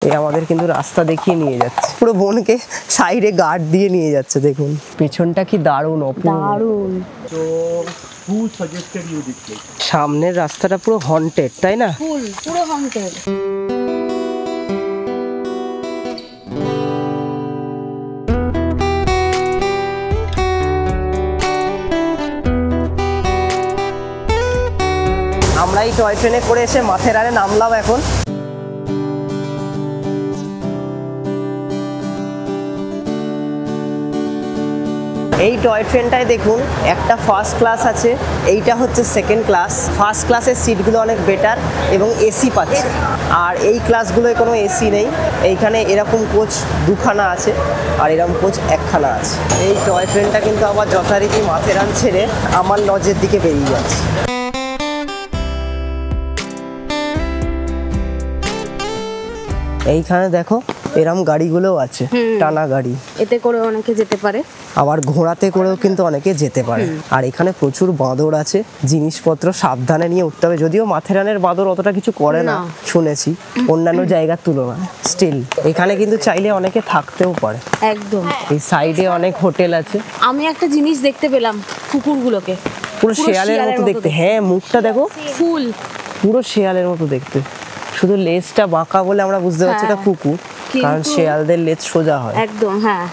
এই আমাদের কিন্তু রাস্তা দেখিয়ে নিয়ে যাচ্ছে, পুরো বোনকে সাইডে গার্ড দিয়ে নিয়ে যাচ্ছে। দেখুন পেছনটা কি দারুণ, দারুণ। সামনের রাস্তাটা পুরো হন্টেড, তাই না? পুরো হন্টেড। আমরা এই টয় ট্রেনে করে এসে মাথেরানে নামলাম এখন। এই টয় ট্রেনটায় দেখুন একটা ফার্স্ট ক্লাস আছে, এইটা হচ্ছে সেকেন্ড ক্লাস। ফার্স্ট ক্লাসের সিটগুলো অনেক বেটার এবং এসি পাচ্ছে, আর এই ক্লাসগুলোয় কোনো এসি নেই। এইখানে এরকম কোচ দুখানা আছে আর এরকম কোচ একখানা আছে। এই টয় ট্রেনটা কিন্তু আবার যথারীতি মাথেরান ছেড়ে আমার লজের দিকে বেরিয়ে যাচ্ছে। এইখানে দেখো এরম গাড়িগুলোও আছে, টানা গাড়ি, এতে করে অনেকে যেতে পারে, আবার ঘোড়াতে করেও কিন্তু অনেকে যেতে পারে। আর এখানে প্রচুর বাঁদর আছে, জিনিসপত্র সাবধানে নিয়ে উঠতে হবে। যদিও মাথেরানের বাঁদর অতটা কিছু করে না শুনেছি অন্যান্য জায়গার তুলনায়, স্টিল এখানে কিন্তু চাইলে অনেকে থাকতেও পারে। একদম। এই সাইডে অনেক হোটেল আছে। আমি একটা জিনিস দেখতে পেলাম, কুকুরগুলোকে পুরো শেয়ালের মতো দেখতে। হ্যাঁ, মুখটা দেখো, ফুল পুরো শেয়ালের মতো দেখতে, শুধু লেজটা বাঁকা বলে আমরা বুঝতে পারছি এটা কুকুর, কারণ শেয়ালদের লেজ সোজা হয়। একদম, হ্যাঁ।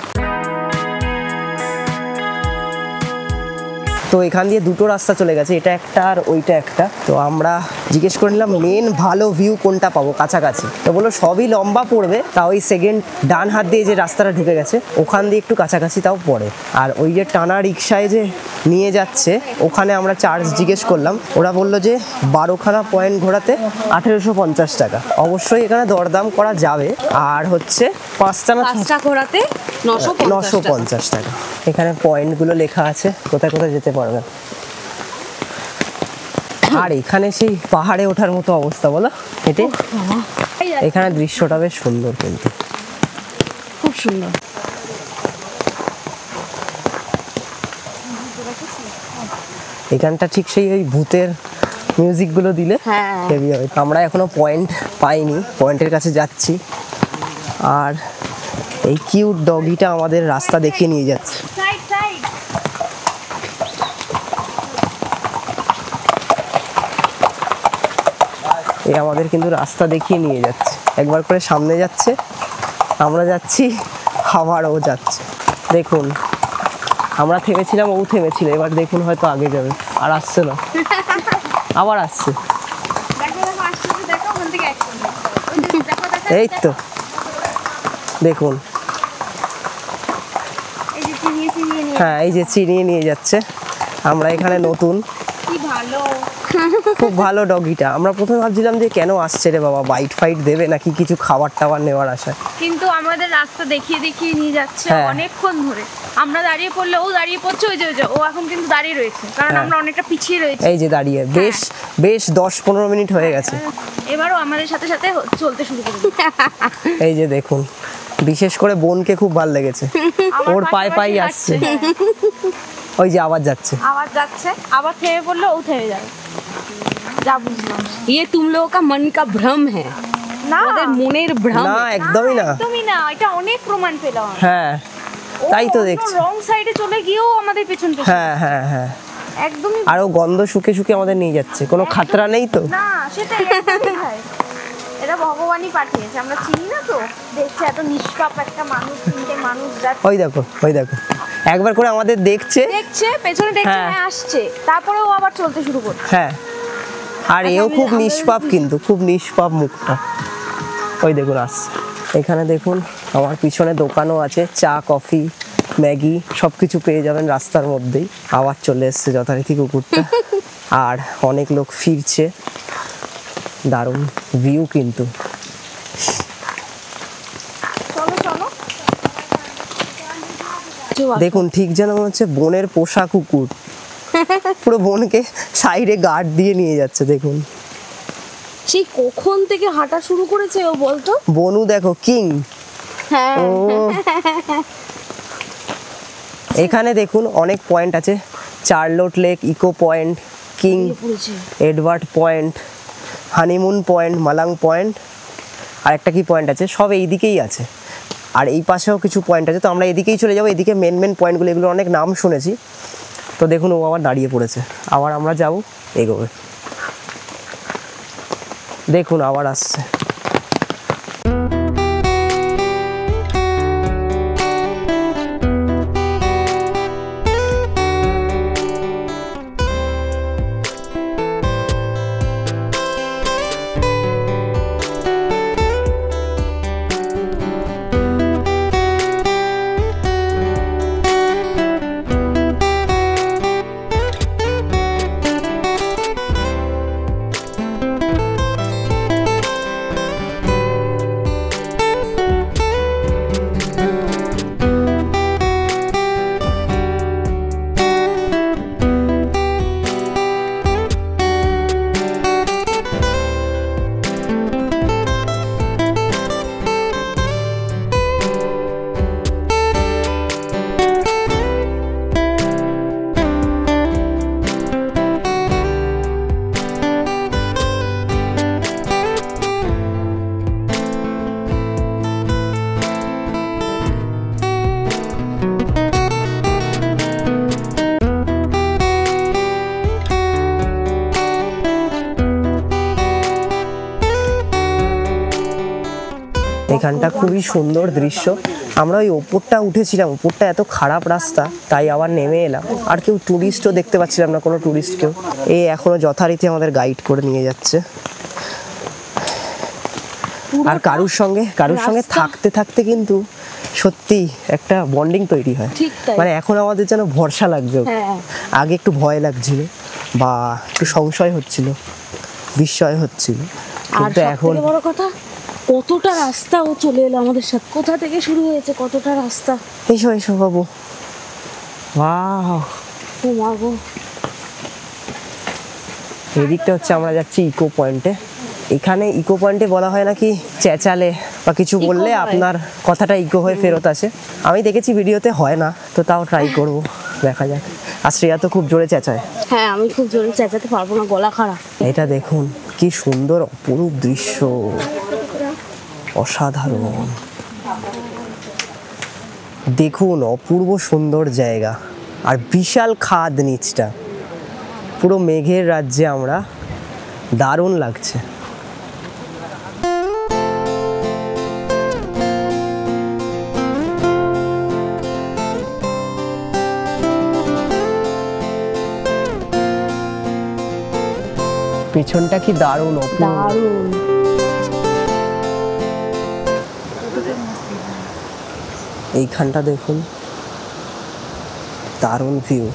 তো এখান দিয়ে দুটো রাস্তা চলে গেছে, এটা একটা আর ওইটা একটা। তো আমরা জিজ্ঞেস করে নিলাম মেন ভালো ভিউ কোনটা পাবো কাছাকাছি। তো বললো সবই লম্বা পড়বে, তাও ওই সেকেন্ড ডান হাত দিয়ে যে রাস্তাটা ঢুকে গেছে ওখান দিয়ে একটু কাছাকাছি তাও পড়ে। আর ওই যে টানা রিক্সায় যে নিয়ে যাচ্ছে ওখানে আমরা চার্জ জিজ্ঞেস করলাম, ওরা বললো যে 12খানা পয়েন্ট ঘোরাতে 1850 টাকা। অবশ্যই এখানে দরদাম করা যাবে। আর হচ্ছে 5টা ঘোরাতে 950 টাকা। এখানে পয়েন্টগুলো লেখা আছে, কোথায় কোথায় যেতে পারবেন। আর এখানে সেই পাহাড়ে ওঠার মতো অবস্থা, বলো হেঁটে। এখানে দৃশ্যটা বেশ সুন্দর, কিন্তু খুব সুন্দর। এখানটা ঠিক সেই ওই ভূতের মিউজিকগুলো দিলে হেভি হবে। আমরা এখনো পয়েন্ট পাইনি, পয়েন্টের কাছে যাচ্ছি। আর এই কিউট ডগিটা আমাদের রাস্তা দেখিয়ে নিয়ে যাচ্ছে। এই আমাদের কিন্তু রাস্তা দেখিয়ে নিয়ে যাচ্ছে, একবার করে সামনে যাচ্ছে, আমরা যাচ্ছি, আবার ও যাচ্ছে। দেখুন আমরা থেমেছিলাম, ও থেমেছিল, এবার দেখুন হয়তো আগে যাবে। আর আসছে না, আবার আসছে। এই তো দেখুন, হ্যাঁ এই যে চিনিয়ে নিয়ে যাচ্ছে। আমরা এখানে নতুন, খুব ভালো ডগিটা। আমরা প্রথমে ভাবছিলাম যে কেন আসছে রে বাবা, বাইট ফাইট দেবে নাকি কিছু খাবার টাবার নেওয়ার আশায়, কিন্তু আমাদের রাস্তা দেখিয়ে দেখিয়ে নিয়ে যাচ্ছে অনেকক্ষণ ধরে। আমরা দাঁড়িয়ে পড়লে ও দাঁড়িয়ে পড়ছে, ওই যে ও এখন কিন্তু দাঁড়িয়ে রয়েছে, কারণ আমরা অনেকটা পিছিয়ে রয়েছি। এই যে দাঁড়িয়ে বেশ 10-15 মিনিট হয়ে গেছে। এবারও আমাদের সাথে সাথে চলতে শুরু করবে। এই যে দেখুন, বিশেষ করে বোনকে খুব ভালো লেগেছে, ওর পায়ে পায়ে আসছে। ওই যে আবার যাচ্ছে, আবার থেমে পড়লে ও থেমে যাবে। যা বুঝলাম, ये तुम लोगों का मन का भ्रम है, না ওদের মনের ভ্রম। না একদমই না, একদমই না, এটা অনেক প্রমাণ পেলাম। হ্যাঁ তাই তো দেখছি, রং সাইডে চলে গিয়েও আমাদের পেছন পেছন। হ্যাঁ হ্যাঁ হ্যাঁ, একদমই। আর ও গন্ধ শুকে শুকে আমাদের নিয়ে যাচ্ছে, কোনো খাতরা নেই তো। না সেটাই, এটা ভগবানই পাঠিয়েছে, আমরা চিনি না তো। দেখছে এত নিষ্পাপ একটা মানুষ, তিনটে মানুষ যাচ্ছে। ওই দেখো একবার করে আমাদের দেখছে পেছনে দেখছে, হ্যাঁ আসছে, তারপরে ও আবার চলতে শুরু করছে। হ্যাঁ, আর এও খুব নিষ্পাপ, কিন্তু খুব নিষ্পাপ মুখটা। ওই দেখুন আসছে। এখানে দেখুন আমার পিছনে দোকানও আছে, চা কফি ম্যাগি সব কিছু পেয়ে যাবেন রাস্তার মধ্যেই। আবার চলে এসছে যথারীতি কুকুরটা, আর অনেক লোক ফিরছে। দারুণ ভিউ কিন্তু। দেখুন ঠিক যেন মনে হচ্ছে বনের পোষা কুকুর, পুরো বোনকে সাইডে গার্ড দিয়ে নিয়ে যাচ্ছে। দেখুন সেই কখন থেকে হাঁটা শুরু করেছে ও, বলতো। বনু দেখো কিং। হ্যাঁ, এখানে দেখুন অনেক পয়েন্ট আছে, Charlotte lake, echo point, king Edward point, honeymoon point, Malang point, আর একটা কি পয়েন্ট আছে, সব এই দিকেই আছে, আর এই পাশেও কিছু পয়েন্ট আছে। তো আমরা এদিকেই চলে যাবো, এদিকে মেন মেন পয়েন্টগুলো, এগুলো অনেক নাম শুনেছি। তো দেখুন ও আবার দাঁড়িয়ে পড়েছে, আবার আমরা যাবো এগোবে, দেখুন আবার আসছে। এখানটা খুবই সুন্দর দৃশ্য। আমরা ওই ওপরটা উঠেছিলাম, ওপরটা এত খারাপ রাস্তা, তাই আবার নেমে এলাম। আর কেউ ট্যুরিস্টও দেখতে পাচ্ছিলাম না, কোনো ট্যুরিস্ট কেউ। এই এখনো যথারীতি আমাদের গাইড করে নিয়ে যাচ্ছে। আর কারুর সঙ্গে থাকতে থাকতে কিন্তু সত্যি একটা বন্ডিং তৈরি হয়। মানে এখন আমাদের যেন ভরসা লাগবে, আগে একটু ভয় লাগছিল বা একটু সংশয় হচ্ছিল, বিস্ময় হচ্ছিল, কিন্তু এখন বড় কথা কতটা রাস্তা ও চলে এলো আমাদের সাথে। কোথা থেকে শুরু হয়েছে, কতটা রাস্তা। এসো এসো বাবু। ওয়াও, ও মা গো। এই দিকটা হচ্ছে আমরা যাচ্ছি ইকো পয়েন্টে। এখানে ইকো পয়েন্টে বলা হয় নাকি চেঁচালে বা কিছু বললে আপনার কথাটা ইকো হয়ে ফেরত আসে। আমি দেখেছি ভিডিওতে হয় না, তো তাও ট্রাই করব, দেখা যাক। আর শ্রেয়া তো খুব জোরে চেঁচায়। হ্যাঁ, আমি খুব জোরে চেঁচাতে পারবো না, গলা খারাপ। এটা দেখুন কি সুন্দর অপরূপ দৃশ্য, অসাধারণ। দেখুন অপূর্ব সুন্দর জায়গা, আর বিশাল খাদ নিচটা, পুরো মেঘের রাজ্যে আমরা, দারুণ লাগছে। পেছনটা কি দারুণ, দারুণ। এইখানটা দেখুন, দারুণ ভিউ।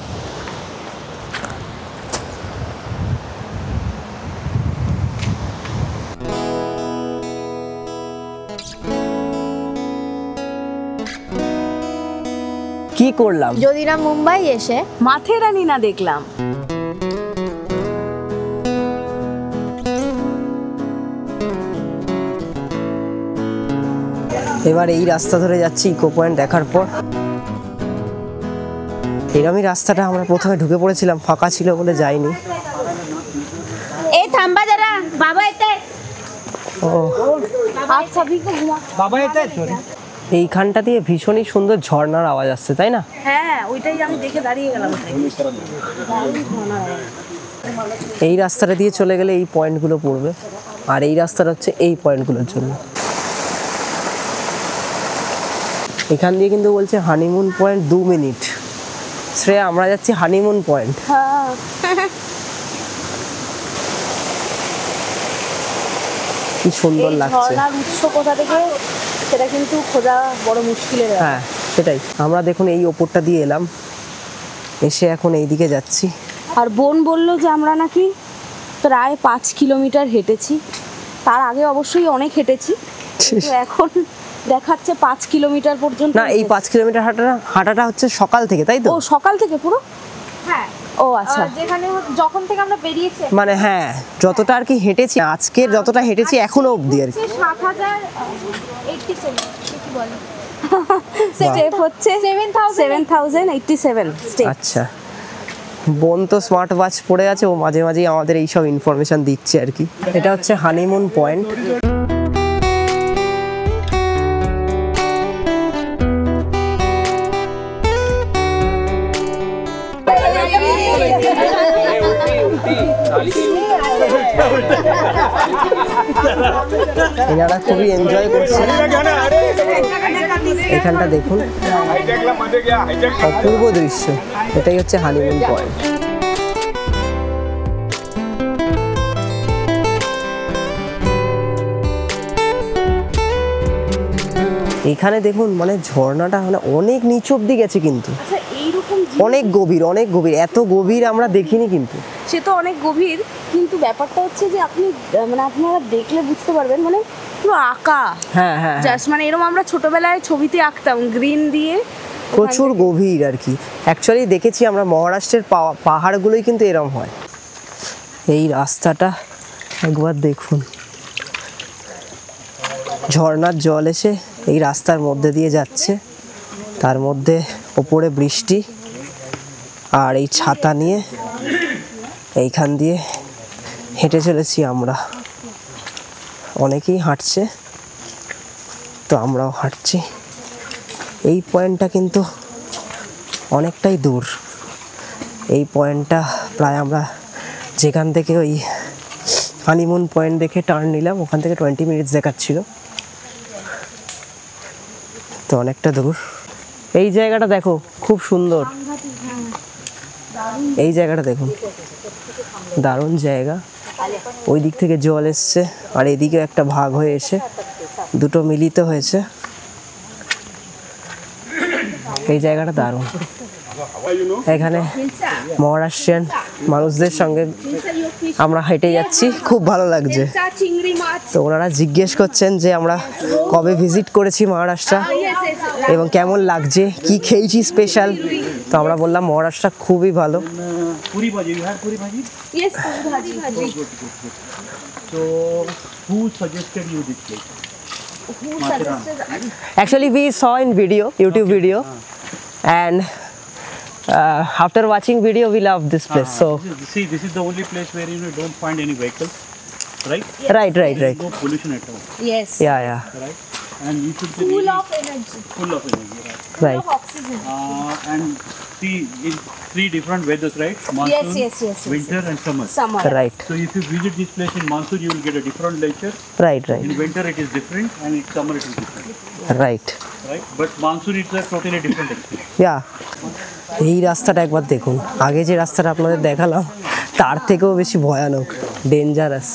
কি করলাম যদি না মুম্বাই এসে মাথেরানি না দেখলাম। এবার এই রাস্তা ধরে যাচ্ছি ইকো পয়েন্ট দেখার পর। এরকমই রাস্তাটা আমরা প্রথমে ঢুকে পড়েছিলাম, ফাঁকা ছিল বলে যাইনি। এই থাম্বা যারা বাবা এতে ও আচ্ছা, বাবা এতে এইখানটা দিয়ে ভীষণই সুন্দর ঝর্ণার আওয়াজ আসছে, তাই না? হ্যাঁ, ওইটাই আমি দেখে দাঁড়িয়ে গেলাম। এই রাস্তাটা দিয়ে চলে গেলে এই পয়েন্টগুলো পড়বে, আর এই রাস্তাটা হচ্ছে এই পয়েন্টগুলোর জন্য। এখান দিয়ে কিন্তু বলছে হানিমুন পয়েন্ট 2 মিনিট। শ্রেয়া, আমরা যাচ্ছি হানিমুন পয়েন্ট। কি সুন্দর লাগছে। ঝর্ণার উৎস কোথা থেকে সেটা কিন্তু খোঁজা বড় মুশকিলের ব্যাপার। হ্যাঁ সেটাই। আমরা দেখুন এই ওপরটা দিয়ে এলাম, এসে এখন এই দিকে যাচ্ছি। আর বোন বললো যে আমরা নাকি প্রায় 5 কিলোমিটার হেঁটেছি। তার আগে অবশ্যই অনেক হেঁটেছি, কিন্তু এখন দেখাচ্ছে 5 কিলোমিটার পর্যন্ত। না, এই 5 কিলোমিটার হাঁটাটা হচ্ছে সকাল থেকে, তাই তো? ও সকাল থেকে পুরো? হ্যাঁ। ও আচ্ছা, যেখানে যখন থেকে আমরা বেরিয়েছি, মানে হ্যাঁ, যতটা আর কি হেঁটেছি আজকের, যতটা হেঁটেছি এখনো অবধি আর কি। 7087 কি বলে স্টেপ হচ্ছে 7087 স্টেপ। আচ্ছা, বোন তো স্মার্ট ওয়াচ পড়ে আছে, ও মাঝে মাঝেই আমাদের এইসব ইনফরমেশন দিচ্ছে আর কি। এটা হচ্ছে হানিমুন পয়েন্ট। এনারা খুবই এনজয় করছে। এখানটা দেখুন, অপূর্ব দৃশ্য। এটাই হচ্ছে হানিমুন পয়েন্ট। এখানে দেখুন মানে ঝর্ণাটা মানে অনেক নিচ অব্দি গেছে, কিন্তু আচ্ছা এইরকম অনেক গভীর, অনেক গভীর। এত গভীর আমরা দেখিনি কিন্তু। সে তো অনেক গভীর, কিন্তু ব্যাপারটা হচ্ছে যে আপনি মানে আপনারা দেখলে বুঝতে পারবেন মানে পুরো আঁকা। হ্যাঁ হ্যাঁ, জাস্ট মানে এরকম আমরা ছোটবেলায় ছবিতে আঁকতাম গ্রিন দিয়ে। প্রচুর গভীর আর কি। অ্যাকচুয়ালি দেখেছি আমরা মহারাষ্ট্রের পাহাড়গুলোই কিন্তু এরম হয়। এই রাস্তাটা একবার দেখুন, ঝর্ণার জল এসে এই রাস্তার মধ্যে দিয়ে যাচ্ছে, তার মধ্যে ওপরে বৃষ্টি, আর এই ছাতা নিয়ে এইখান দিয়ে হেঁটে চলেছি আমরা। অনেকেই হাঁটছে, তো আমরাও হাঁটছি। এই পয়েন্টটা কিন্তু অনেকটাই দূর। এই পয়েন্টটা প্রায় আমরা যেখান থেকে ওই হানিমুন পয়েন্ট দেখে টার্ন নিলাম, ওখান থেকে 20 মিনিটস দেখাচ্ছিল, তো অনেকটা দূর। এই জায়গাটা দেখো, খুব সুন্দর। এই জায়গাটা দেখুন, দারুণ জায়গা। ওই দিক থেকে জল এসছে, আর এদিকে একটা ভাগ হয়ে এসে দুটো মিলিত হয়েছে। এই জায়গাটা দারুণ। এখানে মহারাষ্ট্রিয়ান মানুষদের সঙ্গে আমরা হেঁটে যাচ্ছি, খুব ভালো লাগছে। চিংড়ি মাছ। তো ওনারা জিজ্ঞেস করছেন যে আমরা কবে ভিজিট করেছি মহারাষ্ট্র এবং কেমন লাগছে, কি খেয়েছি স্পেশাল। তো আমরা বললাম মহারাষ্ট্র খুবই ভালো। Puri bhaji, you have puri bhaji? Yes, ভাজি ভাজি। So, who suggested you this place? Actually, we saw in video, YouTube video, and after watching video, we love this place. So, This is the only place where you don't find any vehicles, right? right. No pollution at all, Yes. Yeah. right? And you should be Full really of energy. full of energy, right? Right. Full of oxygen. And see, in 3 different weathers, right? Monsoon, Yes. winter, and summer. Summer. Right. So if you visit this place in monsoon, you will get a different nature. Right. In winter, it is different, and in summer, it is different, Right. right? But monsoon, it's a totally different experience. Yeah. এই রাস্তাটা একবার দেখুন, আগে যে রাস্তাটা আপনাদের দেখালাম তার থেকেও বেশি ভয়ানক, ডেঞ্জারাস।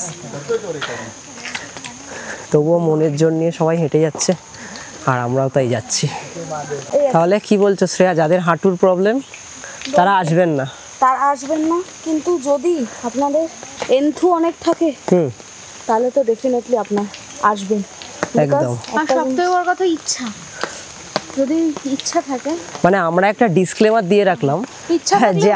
তবুও মনের জোর নিয়ে সবাই হেঁটে যাচ্ছে, আর আমরাও তাই যাচ্ছি। তাহলে কি বলছো শ্রেয়া, যাদের হাঁটুর প্রবলেম তারা আসবেন না? তারা আসবেন না, কিন্তু যদি আপনাদের এন্থু অনেক থাকে তাহলে তো ডেফিনেটলি আপনার আসবেন। একদম। আর সবথেকে বড় কথা ইচ্ছা, যদি ইচ্ছা থাকে। মানে আমরা একটা ডিসক্লেমার দিয়ে রাখলাম ইচ্ছা যে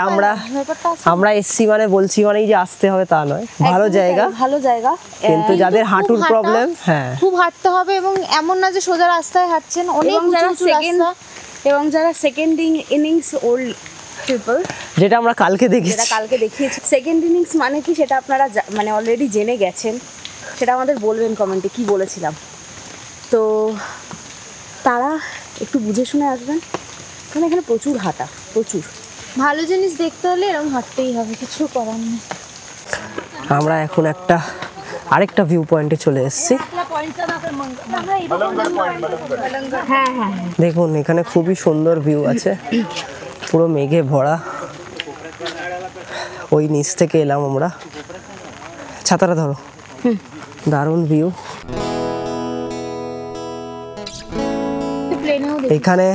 আমরা এসছি মানে বলছি মানেই যে আসতে হবে তা নয়। ভালো জায়গা, ভালো জায়গা, কিন্তু যাদের হাঁটুর প্রবলেম, হ্যাঁ খুব হাঁটতে হবে, এবং এমন না যে সোজা রাস্তায় হাঁটছেন, অনেক এবং যারা সেকেন্ড ইনিংস ওল্ড পিপল, যেটা আমরা কালকে যেটা দেখেছি। কালকে দেখিয়েছি। সেকেন্ড ইনিংস মানে কি সেটা আপনারা মানে অলরেডি জেনে গেছেন, সেটা আমাদের বলবেন কমেন্টে কি বলেছিলাম। তো তারা একটু বুঝে শুনে আসবেন, কারণ এখানে প্রচুর হাঁটা, প্রচুর ভালো জিনিস দেখতে হলে এরকম হাঁটতেই হবে, কিছু করার নেই। আমরা এখন আরেকটা ভিউ পয়েন্টে চলে এসেছি। দেখুন এখানে খুবই সুন্দর ভিউ আছে, পুরো মেঘে ভরা। ওই নিচ থেকে এলাম আমরা, ছাতাটা ধরো, দারুণ ভিউ। এখানে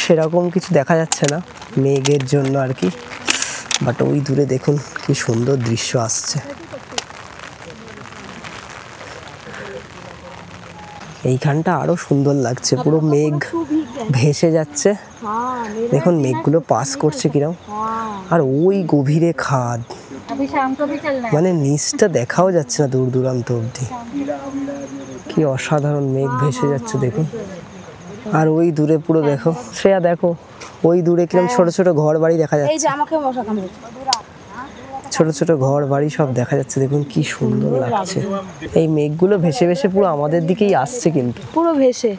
সেরকম কিছু দেখা যাচ্ছে না মেঘের জন্য আর কি, বাট ওই দূরে দেখুন কি সুন্দর দৃশ্য আসছে। এইখানটা আরো সুন্দর লাগছে, পুরো মেঘ ভেসে যাচ্ছে। দেখুন মেঘগুলো পাস করছে কিরম, আর ওই গভীরে খাদ, মানে নিচটা দেখাও যাচ্ছে না দূর দূরান্ত অবধি। কি অসাধারণ মেঘ ভেসে যাচ্ছে দেখুন। আর ওই দূরে পুরো দেখো শ্রেয়া, দেখো ওই দূরে কিরম ছোট ছোট ঘর বাড়ি দেখা যাচ্ছে। এই যে আমাকে মশা কামড়েছে, ছোট ছোট ঘর বাড়ি সব দেখা যাচ্ছে, দেখুন কি সুন্দর লাগছে। এই মেঘগুলো ভেসে ভেসে পুরো আমাদের দিকেই আসছে, কিন্তু পুরো ভেসে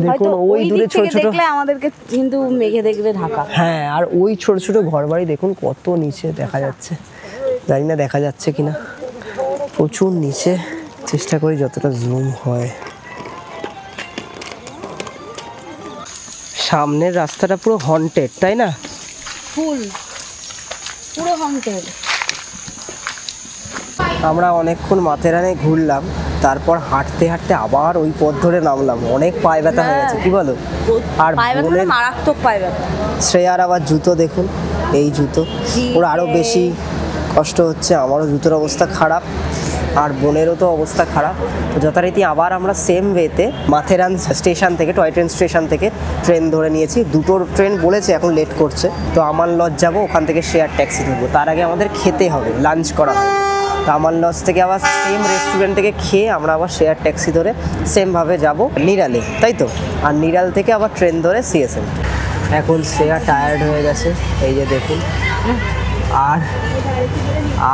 দেখুন ওই দূরে ছোট ছোট, দেখলে আমাদেরকে কিন্তু মেঘে দেখবে ঢাকা। হ্যাঁ, আর ওই ছোট ছোট ঘর বাড়ি দেখুন কত নিচে দেখা যাচ্ছে, জানি না দেখা যাচ্ছে কিনা, প্রচুর নিচে। চেষ্টা করি যতটা জুম হয়। সামনের রাস্তাটা পুরো হন্টেড, তাই না? ফুল পুরো হন্টেড। আমরা অনেকক্ষণ মাথেরানে ঘুরলাম, তারপর হাঁটতে হাঁটতে আবার ওই পথ ধরে নামলাম। অনেক পায়ে ব্যথা হয়ে গেছে, কি বলো? আর পায়ে ব্যথা বোনের মারাত্মক পায়ে ব্যথা। শ্রেয়ার আবার জুতো দেখুন, এই জুতো ওর আরও বেশি কষ্ট হচ্ছে, আমারও জুতোর অবস্থা খারাপ, আর বোনেরও তো অবস্থা খারাপ। তো যথারীতি আবার আমরা সেম ওয়েতে মাথেরান স্টেশন থেকে, টয় ট্রেন স্টেশন থেকে ট্রেন ধরে নিয়েছি। দুটো ট্রেন বলেছে, এখন লেট করছে, তো আমান লজ যাবো, ওখান থেকে শেয়ার ট্যাক্সি ধরবো। তার আগে আমাদের খেতে হবে, লাঞ্চ করা হবে। তো আমান লজ থেকে আবার সেম রেস্টুরেন্ট থেকে খেয়ে আমরা আবার শেয়ার ট্যাক্সি ধরে সেমভাবে যাব নিরালে, তাই তো? আর নিরাল থেকে আবার ট্রেন ধরে সিএসএম। এখন শ্রেয়া টায়ার্ড হয়ে গেছে, এই যে দেখুন।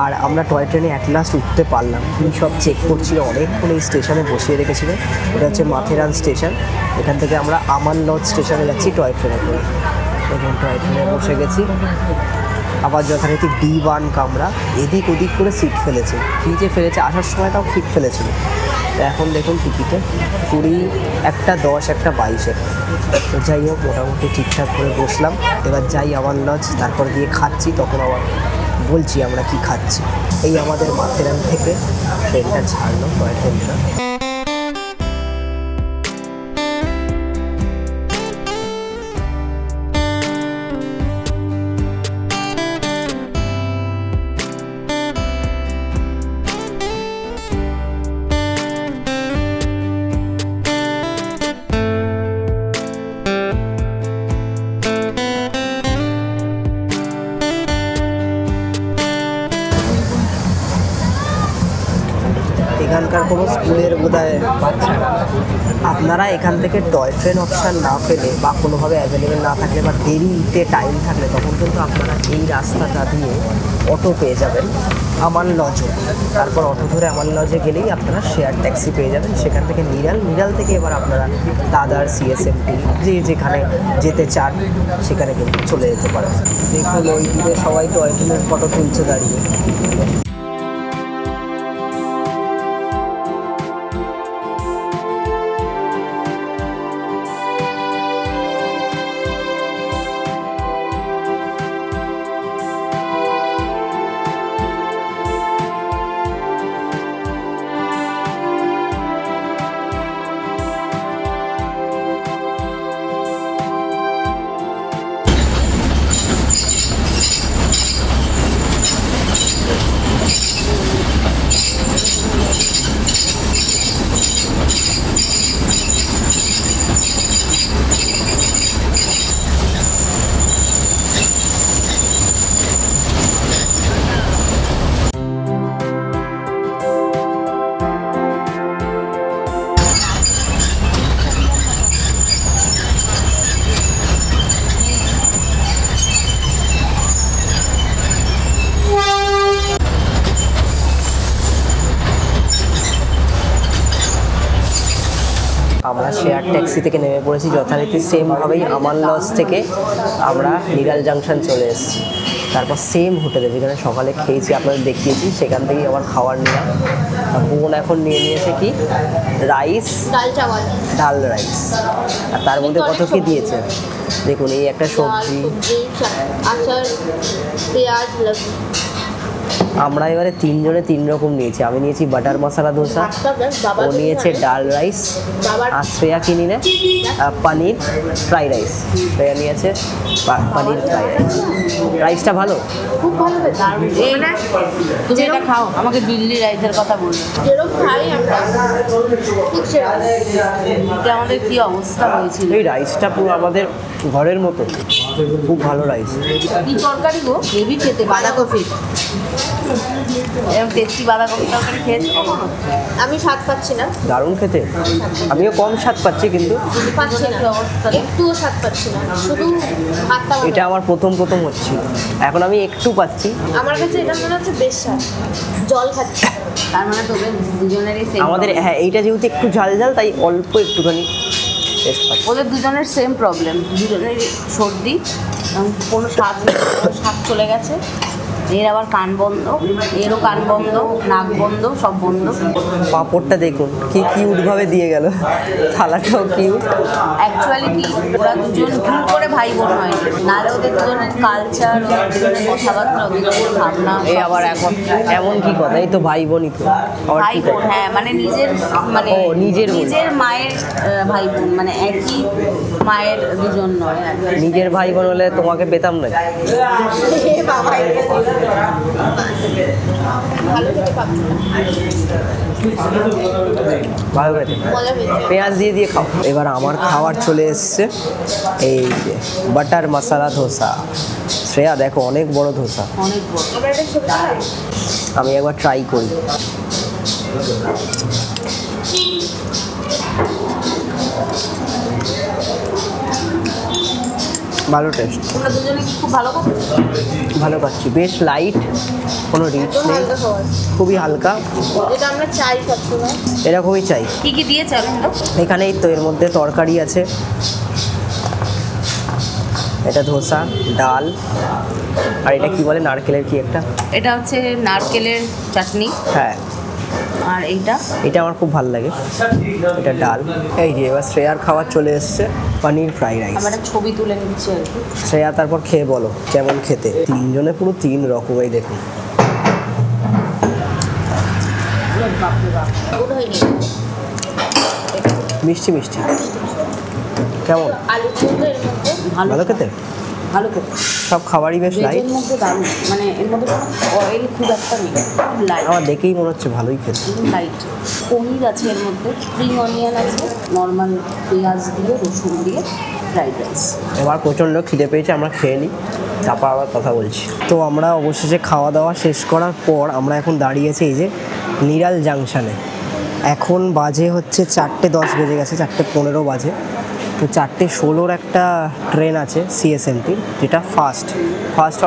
আর আমরা টয় ট্রেনে অ্যাট লাস্ট উঠতে পারলাম। উনি সব চেক করছিল, অনেকক্ষণ এই স্টেশনে বসিয়ে রেখেছিল। এটা হচ্ছে মাথেরান স্টেশন। এখান থেকে আমরা আমান লজ স্টেশনে যাচ্ছি টয় ট্রেনে করে। দেখুন টয় ট্রেনে বসে গেছি। আবার যথারীতি D1 কামরা, এদিক ওদিক করে সিট ফেলেছে, কী যে ফেলেছে, আসার সময়টাও ঠিক ফেলেছিল। তো এখন দেখুন টিকিটে 20, একটা 10, একটা 22। তো যাই হোক, মোটামুটি ঠিকঠাক করে বসলাম। এবার যাই আমান লজ, তারপর গিয়ে খাচ্ছি, তখন আবার বলছি আমরা কি খাচ্ছি। এই আমাদের মাথেরান থেকে ট্রেনটা ছাড়লো, টয় ট্রেনটা। এখানকার কোনো স্কুলের বোধহয় বাচ্চারা, আপনারা এখান থেকে টয় ট্রেন অপশান না পেলে বা কোনোভাবে অ্যাভেলেবেল না থাকলে বা দেরিতে টাইম থাকলে, তখন কিন্তু আপনারা এই রাস্তাটা দিয়ে অটো পেয়ে যাবেন আমান লজ। তারপর অটো ধরে আমান লজে গেলেই আপনারা শেয়ার ট্যাক্সি পেয়ে যাবেন। সেখান থেকে নিরাল থেকে এবার আপনারা দাদার সিএসএমটি যে যেখানে যেতে চান সেখানে কিন্তু চলে যেতে পারেন। দেখুন ওই দূরে সবাই টয় ট্রেনের ফটো তুলছে দাঁড়িয়ে। আমরা শেয়ার ট্যাক্সি থেকে নেমে পড়েছি, যথারীতি সেমভাবেই আমান লজ থেকে আমরা নিরাল জাংশন চলে এসেছি। তারপর সেম হোটেলে যেখানে সকালে খেয়েছি, আপনাদের দেখিয়েছি, সেখান থেকেই আবার খাবার নিলাম। বোন এখন নিয়ে নিয়েছে কি রাইস, ডাল রাইস, আর তার মধ্যে কত কি দিয়েছে দেখুন। এই একটা সবজি, আচার, পেঁয়াজ, লবণ। আমরা এবারে 3 জনে 3 রকম নিয়েছি। আমি নিয়েছি বাটার মশলা দোসা, ও নিয়েছে ডাল রাইস, আর শ্রেয়া কি নিলে পনির ফ্রাই রাইস। শ্রেয়া নিয়েছে পনির ফ্রাই রাইস। রাইসটা ভালো, খুব ভালো হয়েছে। তুমি এটা খাও, আমাকে দিল্লি রাইসের কথা বলবে। যেরকম খাই আমরা ঠিক সেরকম। এটা আমাদের কি অবস্থা হয়েছিল। এই রাইসটা পুরো আমাদের ঘরের মতো, খুব ভালো রাইস। কি তরকারি গো? হেভি খেতে, বাঁধাকপি। এরকম টেস্টি বাঁধাকপি তরকারি খেয়েছি কখনো? আমি স্বাদ পাচ্ছি না, দারুণ খেতে। আমিও কম স্বাদ পাচ্ছি, কিন্তু পাচ্ছি না অবস্থা, একটুও স্বাদ পাচ্ছি না, শুধু ভাতটা ভালো। এটা আমার প্রথম হচ্ছে, এখন আমি একটু পাচ্ছি। আমার কাছে এটা মনে হচ্ছে বেশ স্বাদ, জল খাচ্ছি। তার মানে তোদের দুজনেরই সেম। আমাদের হ্যাঁ, এইটা যেহেতু একটু ঝাল ঝাল, তাই অল্প একটুখানি টেস্ট পাচ্ছি। ওদের দুজনের সেম প্রবলেম, দুজনেরই সর্দি, কোনো স্বাদ নেই, ওর স্বাদ চলে গেছে। এর আবার কান বন্ধ, এরও কান বন্ধ, নাক বন্ধ, সব বন্ধ। পাঁপড়টা দেখুন কি কিউটভাবে দিয়ে গেল, থালাটাও কিউট। অ্যাকচুয়ালি কি ওরা দুজন ভুল করে ভাই বোন হয়, নাহলে ওদের দুজনের কালচার, ওদের দুজনের কথাবার্তা, ওদের দুজনের ভাবনা। এই আবার এখন এমন কি কথা, এই তো ভাই বোনই তো। আবার ভাই কি বোন, কথা? হ্যাঁ, মানে নিজের, মানে ও, নিজের বোন। নিজের মায়ের ভাই বোন, মানে একই মায়ের দুজন নয়। নিজের ভাই বোন হলে তোমাকে পেতাম না। ভালো খেতে, পেঁয়াজ দিয়ে দিয়ে খাও। এবার আমার খাবার চলে এসছে, এই যে বাটার মশলা ধোসা। শ্রেয়া দেখো, অনেক বড় ধোসা। অনেক বড়। আমি একবার ট্রাই করি। ভালো টেস্ট, তোমরা দুজনে কি খুব ভালো খাচ্ছ? ভালো পাচ্ছি, বেশ লাইট, কোনো রিচ নেই, খুবই হালকা। এটা আমরা চাই সবসময়, এরকমই চাই। কি কি দিয়েছে আমরা? এখানেই তো এর মধ্যে তরকারি আছে, এটা ধোসা, ডাল, আর এটা কি বলে, নারকেলের কি একটা, এটা হচ্ছে নারকেলের চাটনি, হ্যাঁ। আর এইটা এটা আমার খুব ভালো লাগে, এটা ডাল। এই যে এবার শ্রেয়ার খাবার চলে এসছে, পনির ফ্রাইড রাইস। আমরা একটা ছবি তুলে নিচ্ছি আর কি। শ্রেয়া তারপর খেয়ে বলো কেমন খেতে। তিনজনে পুরো তিন রকমই দেখুন। মিষ্টি মিষ্টি কেমন, আলু চোখা এর মধ্যে ভালো খেতে। ভালো খেতে, সব খাবারই বেশ লাইট, ভেজের মধ্যে দারুণ, মানে এর মধ্যে কোনো অয়েল খুব একটা নেই, খুব লাইট, আমার দেখেই মনে হচ্ছে ভালোই খেতে। লাইট। পনির আছে এর মধ্যে, স্প্রিং অনিয়ন আছে, নর্মাল পেঁয়াজ দিয়ে, রসুন দিয়ে ফ্রাইড রাইস। এবার প্রচণ্ড খিদে পেয়েছে, আমরা খেয়ে নিই, তারপর আবার কথা বলছি। তো আমরা অবশেষে খাওয়া দাওয়া শেষ করার পর আমরা এখন দাঁড়িয়েছি এই যে নিরাল জাংশনে। এখন বাজে হচ্ছে 4:10 বেজে গেছে, 4:15 বাজে। তো 4:16 একটা ট্রেন আছে সিএসএমটির, যেটা ফাস্ট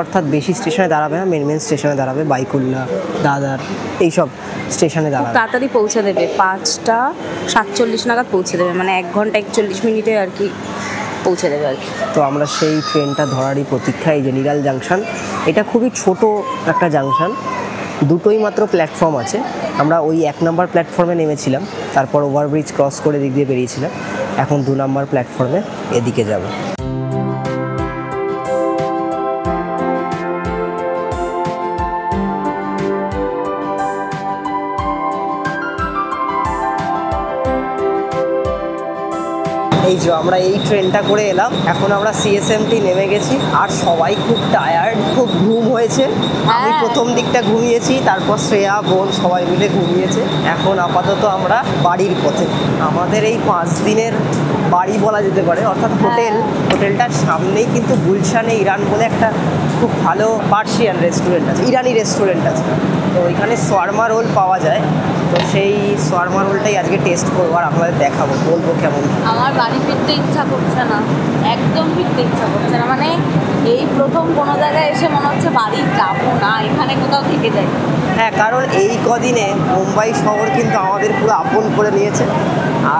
অর্থাৎ বেশি স্টেশনে দাঁড়াবে না, মেন স্টেশনে দাঁড়াবে, বাইকুল্লা, দাদার, এইসব স্টেশনে দাঁড়াবে। তাড়াতাড়ি পৌঁছে দেবে, 5:47 নাগাদ পৌঁছে দেবে, মানে 1 ঘন্টা 41 মিনিটে আর কি পৌঁছে দেবে আর কি। তো আমরা সেই ট্রেনটা ধরারই প্রতীক্ষায়, এই যে নিরাল জাংশন। এটা খুবই ছোট একটা জাংশন, দুটোই মাত্র প্ল্যাটফর্ম আছে। আমরা ওই 1 নম্বর প্ল্যাটফর্মে নেমেছিলাম, তারপর ওভারব্রিজ ক্রস করে দিক দিয়ে বেরিয়েছিলাম। এখন 2 নম্বর প্ল্যাটফর্মে এদিকে যাব। এই যে আমরা এই ট্রেনটা করে এলাম, এখন আমরা সিএসএমটি নেমে গেছি, আর সবাই খুব টায়ার্ড, খুব ঘুম হয়েছে। আমি প্রথম দিকটা ঘুমিয়েছি, তারপর শ্রেয়া, বোন সবাই মিলে ঘুমিয়েছে। এখন আপাতত আমরা বাড়ির পথে। আমাদের এই 5 দিনের বাড়ি বলা যেতে পারে, অর্থাৎ হোটেলটার সামনেই কিন্তু গুলশানে ইরান বলে একটা খুব ভালো পার্সিয়ান রেস্টুরেন্ট আছে, ইরানি রেস্টুরেন্ট আছে। তো ওইখানে শোয়ারমা রোল পাওয়া যায়, তো সেই শোয়ারমা রোলটাই আজকে টেস্ট করবো আর আপনাদের দেখাবো, বলবো কেমন। আমার বাড়ি ফিরতে ইচ্ছা করছে না, একদম ফিরতে ইচ্ছা করছে না, মানে এই প্রথম কোনো জায়গায় এসে মনে হচ্ছে বাড়ি যাবো না, এখানে কোথাও থেকে যাই। হ্যাঁ, কারণ এই কদিনে মুম্বাই শহর কিন্তু আমাদের পুরো আপন করে নিয়েছে,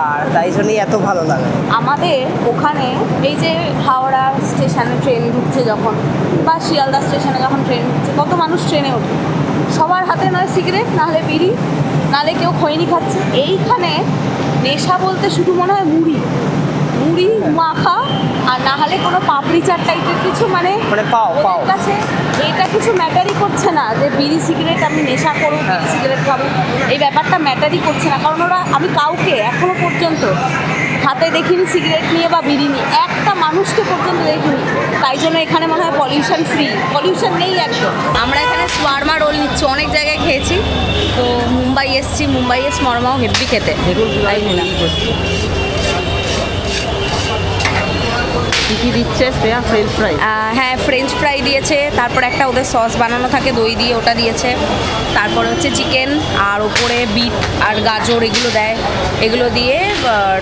আর তাই জন্যই এত ভালো লাগে। আমাদের ওখানে এই যে হাওড়া স্টেশনে ট্রেন ঢুকছে যখন, বা শিয়ালদা স্টেশনে যখন ট্রেন ঢুকছে, কত মানুষ ট্রেনে ওঠে, সবার হাতে নয় সিগারেট, নাহলে বিড়ি, নাহলে কেউ খৈনি খাচ্ছে। এইখানে নেশা বলতে শুধু মনে হয় মুড়ি মাখা, আর না হলে কোনো পাপড়ি চাট টাইপের কিছু, মানে পাও ওদের কাছে এটা কিছু ম্যাটারই করছে না যে বিড়ি সিগারেট আমি নেশা করবো, বিড়ি সিগারেট খাবো, এই ব্যাপারটা ম্যাটারই করছে না। কারণ ওরা, আমি কাউকে এখনো পর্যন্ত হাতে দেখিনি সিগারেট নিয়ে বা বিড়ি নিয়ে, একটা মানুষকে পর্যন্ত দেখিনি। তাই জন্য এখানে মনে হয় পলিউশন ফ্রি, পলিউশন নেই একদম। আমরা এখানে শোয়ারমা রোল নিচ্ছি, অনেক জায়গায় খেয়েছি, তো মুম্বাই এসছি, মুম্বাইয়ে শোয়ারমাও হেভি খেতে। দেখুন তাই নিলাম। কি কি দিচ্ছে শ্রেয়া? French fry? হ্যাঁ, ফ্রেঞ্চ ফ্রাই দিয়েছে, তারপর একটা ওদের সস বানানো থাকে দই দিয়ে, ওটা দিয়েছে, তারপরে হচ্ছে চিকেন, আর ওপরে বিট আর গাজর এগুলো দেয়, এগুলো দিয়ে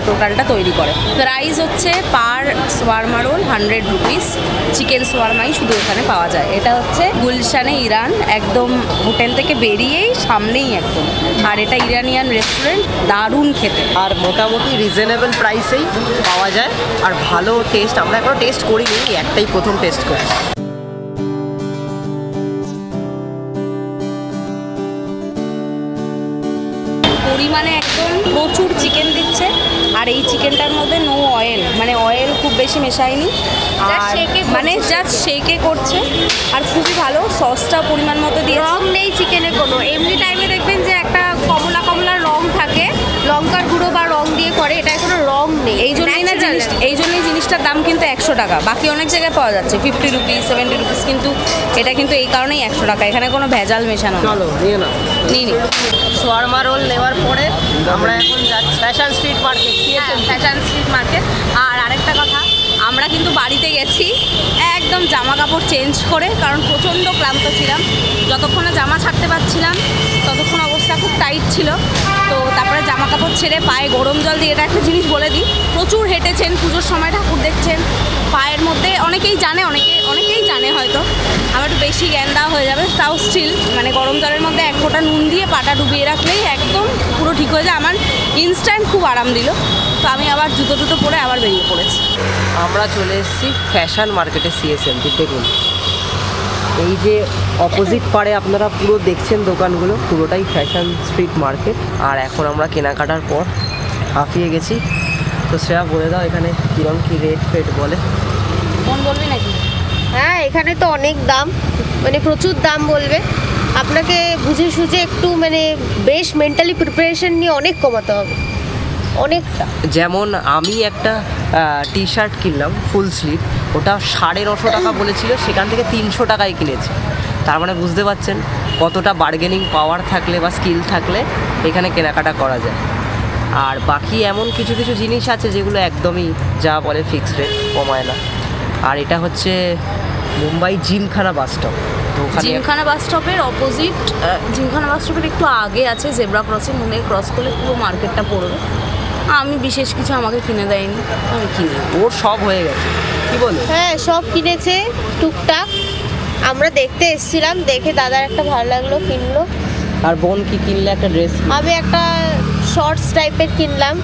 টোটালটা তৈরি করে। প্রাইস হচ্ছে পার সোয়ারমা রোল 100 রুপিস। চিকেন সোয়ারমাই শুধু এখানে পাওয়া যায়। এটা হচ্ছে গুলশানে ইরান, একদম হোটেল থেকে বেরিয়েই সামনেই একদম। আর এটা ইরানিয়ান রেস্টুরেন্ট, দারুণ খেতে। আর মোটামুটি রিজনেবল প্রাইসেই পাওয়া যায় আর ভালো টেস্ট। আমরা এখনো টেস্ট করিনি, একটাই প্রথম টেস্ট করি। পরিমাণে একদম প্রচুর চিকেন দিচ্ছে, আর এই চিকেনটার মধ্যে নো অয়েল, মানে অয়েল খুব বেশি মেশায়নি, আর মানে জাস্ট শেকে করছে, আর খুবই ভালো। সসটা পরিমাণ মতো দিয়ে, রং নেই চিকেনে কোনো। এমনি টাইমে দেখবেন যে একটা কমলা কমলা রং থাকে, লঙ্কার গুঁড়ো বা রং দিয়ে করে, এটায় কোনো রং নেই। এই জন্যই জিনিসটার দাম কিন্তু 100 টাকা। বাকি অনেক জায়গায় পাওয়া যাচ্ছে 50 রুপিস, 70 রুপিস, কিন্তু এটা কিন্তু এই কারণেই 100 টাকা। এখানে কোনো ভেজাল মেশানো নেই। চলো নিয়ে নাও। নিই। সোয়ারমা রোল নেওয়ার পরে আমরা এখন যাচ্ছি fashion street market. Fashion street market. আর আরেকটা কথা, আমরা কিন্তু বাড়িতে গেছি একদম জামা কাপড় চেঞ্জ করে, কারণ প্রচণ্ড ক্লান্ত ছিলাম। যতক্ষণ না জামা ছাড়তে পারছিলাম ততক্ষণ অবস্থা খুব টাইট ছিল। তো তারপরে জামা কাপড় ছেড়ে পায়ে গরম জল দিয়ে, এটা একটা জিনিস বলে দিই, প্রচুর হেঁটেছেন, পুজোর সময় ঠাকুর দেখছেন, পায়ের মধ্যে অনেকেই জানে হয়তো, আমার একটু বেশি জ্ঞান দেওয়া হয়ে যাবে, তাও স্টিল মানে গরম জলের মধ্যে 1 ফোঁটা নুন দিয়ে পাটা ডুবিয়ে রাখলেই একদম পুরো ঠিক হয়ে যায়। আমার ইনস্ট্যান্ট খুব আরাম দিল। তো আমি আবার জুতো টুতো পরে আবার বেরিয়ে পড়েছি। আমরা চলে এসেছি ফ্যাশন মার্কেটে, সিএসএমটি। দেখুন এই যে অপোজিট পারে আপনারা পুরো দেখছেন দোকানগুলো, পুরোটাই ফ্যাশন স্ট্রিট মার্কেট। আর এখন আমরা কেনাকাটার পর হাঁপিয়ে গেছি। তো শ্রেয়া বলে দাও এখানে কিরম কি রেট ফেট বলে। ফোন বলবি নাকি? হ্যাঁ, এখানে তো অনেক দাম, মানে প্রচুর দাম বলবে। আপনাকে বুঝে সুঝে একটু মানে বেশ মেন্টালি প্রিপারেশন নিয়ে অনেক কমাতে হবে, অনেকটা। যেমন আমি একটা টি শার্ট কিনলাম ফুল স্লিভ, ওটা 950 টাকা বলেছিল, সেখান থেকে 300 টাকায় কিনেছি। তার মানে বুঝতে পারছেন কতটা বার্গেনিং পাওয়ার থাকলে বা স্কিল থাকলে এখানে কেনাকাটা করা যায়। আর বাকি এমন কিছু কিছু জিনিস আছে যেগুলো একদমই যা বলে ফিক্সড রেট, কমায় না। আর এটা হচ্ছে মুম্বাই জিমখানা বাস স্টপ। তো ওখানে জিমখানা বাস স্টপের অপোজিট, জিমখানা বাস স্টপের একটু আগে আছে জেব্রা ক্রসিং, মনে ক্রস করলে পুরো মার্কেটটা পড়বে। আমি বিশেষ কিছু আমাকে কিনে দেয়নি, আমি কিনি। ওর সব হয়ে গেছে, কি বলো? হ্যাঁ, সব কিনেছে টুকটাক। আমরা দেখতে এসেছিলাম, দেখে দাদার একটা ভালো লাগলো, কিনলো। আর বোন কি কিনলে? একটা ড্রেস। আমি একটা শর্টস টাইপের কিনলাম,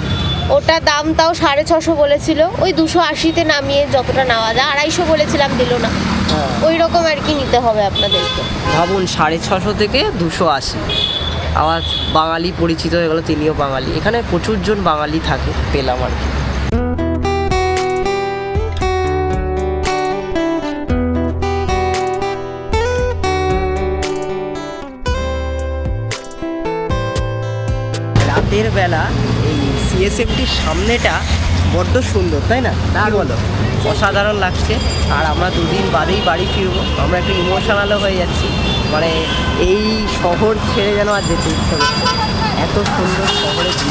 ওটা দাম তাও 650 বলেছিল, ওই 280-তে নামিয়ে যতটা নেওয়া যায়। 250 বলেছিলাম, দিল না। ওই রকম আর কি নিতে হবে আপনাদেরকে। ভাবুন 650 থেকে 280। আবার বাঙালি পরিচিত হয়ে গেল, তিনিও বাঙালি। এখানে প্রচুর জন বাঙালি থাকে, পেলাম আর কি। রাতের বেলা এই সিএসএমটির সামনেটা বড্ড সুন্দর, তাই না? কি বলো? অসাধারণ লাগছে। আর আমরা 2 দিন বাদেই বাড়ি ফিরবো, আমরা একটু ইমোশনালও হয়ে যাচ্ছি। মানে এই শহর ছেড়ে যেন আর যেতে ইচ্ছে হচ্ছে, এত সুন্দর শহরে ঘুরছি।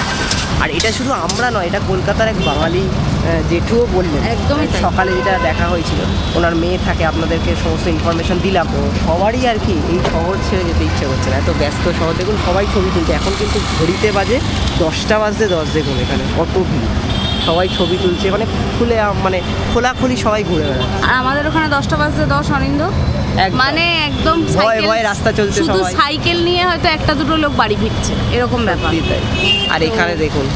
আর এটা শুধু আমরা নয়, এটা কলকাতার এক বাঙালি জেঠুও বললেন, একদমই তাই। সকালে যেটা দেখা হয়েছিল, ওনার মেয়ে থাকে, আপনাদেরকে সমস্ত ইনফরমেশন দিলাম। তো সবারই আর কি এই শহর ছেড়ে যেতে ইচ্ছে করছে না, এত ব্যস্ত শহর। দেখুন সবাই ছবি তুলছে, এখন কিন্তু ঘড়িতে বাজে 10টা বাজতে 10। দেখুন এখানে কত ভিড়, সবাই ছবি তুলছে, মানে মানে খোলাখুলি সবাই ঘুরে বেড়াচ্ছে। আর আমাদের ওখানে 10টা বাজতে 10 অনিন্দ, মানে একদম ভয় রাস্তা চলছে, শুধু সবাই সাইকেল নিয়ে হয়তো একটা দুটো লোক বাড়ি ফিরছে, এরকম ব্যাপার। তাই। আর এখানে দেখুন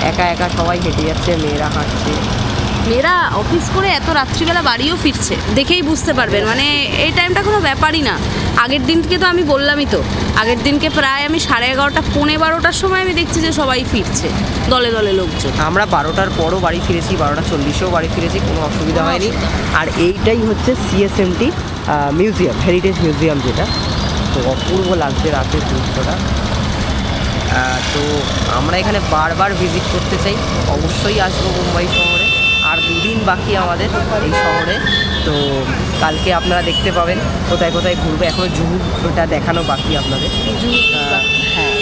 একা একা সবাই হেঁটে যাচ্ছে, মেয়েরা হাঁটছে। মেয়েরা অফিস করে এত রাত্রিবেলা বাড়িও ফিরছে, দেখেই বুঝতে পারবেন। মানে এই টাইমটা কোনো ব্যাপারই না। আগের দিনকে তো আমি বললামই তো, আগের দিনকে প্রায় আমি 11:30 পৌনে 12টার সময় আমি দেখছি যে সবাই ফিরছে, দলে দলে লোকজন। আমরা 12টার পরও বাড়ি ফিরেছি, 12:40-এও বাড়ি ফিরেছি, কোনো অসুবিধা হয়নি। আর এইটাই হচ্ছে সিএসএমটি মিউজিয়াম, হেরিটেজ মিউজিয়াম, যেটা তো অপূর্ব লাগছে রাতের দৃশ্যটা। তো আমরা এখানে বারবার ভিজিট করতে চাই, অবশ্যই আসবো মুম্বাই শহরে। আর 2 দিন বাকি আমাদের এই শহরে। তো কালকে আপনারা দেখতে পাবেন কোথায় কোথায় ঘুরবো। এখনও জুহুটা দেখানো বাকি আপনাদের। হ্যাঁ,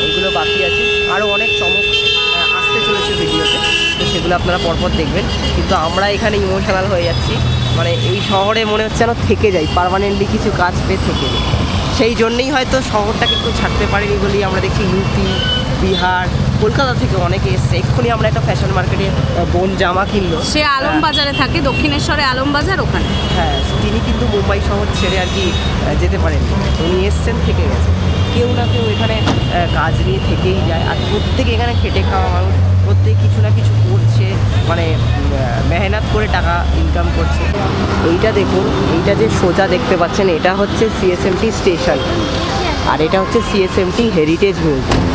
এইগুলো বাকি আছে। আরও অনেক চমক আসতে চলেছে ভিডিওতে, তো সেগুলো আপনারা পরপর দেখবেন। কিন্তু কিন্তু আমরা এখানে ইমোশনাল হয়ে যাচ্ছি, মানে এই শহরে মনে হচ্ছে যেন থেকে যাই, পার্মানেন্টলি কিছু কাজ পেয়ে থেকে যাই। সেই জন্যেই হয়তো শহরটাকে একটু ছাড়তে পারিনি বলেই আমরা দেখছি ইউপি, বিহার, কলকাতা থেকে অনেকে এসছে। এক্ষুনি আমরা একটা ফ্যাশন মার্কেটে বোন জামা কিনলো, সে আলমবাজারে থাকে, দক্ষিণেশ্বরে আলমবাজার ওখানে। হ্যাঁ, তিনি কিন্তু মুম্বাই শহর ছেড়ে আর কি যেতে পারেননি, উনি এসছেন, থেকে গেছেন। কেউ না কেউ এখানে কাজ নিয়ে থেকেই যায়, আর প্রত্যেকে এখানে খেটে খাওয়া মানুষ, প্রত্যেকে কিছু না কিছু করছে, মানে মেহনত করে টাকা ইনকাম করছে। এইটা দেখুন, এইটা যে সোজা দেখতে পাচ্ছেন, এটা হচ্ছে সিএসএমটি স্টেশন, আর এটা হচ্ছে সিএসএমটি হেরিটেজ মিউজিয়াম।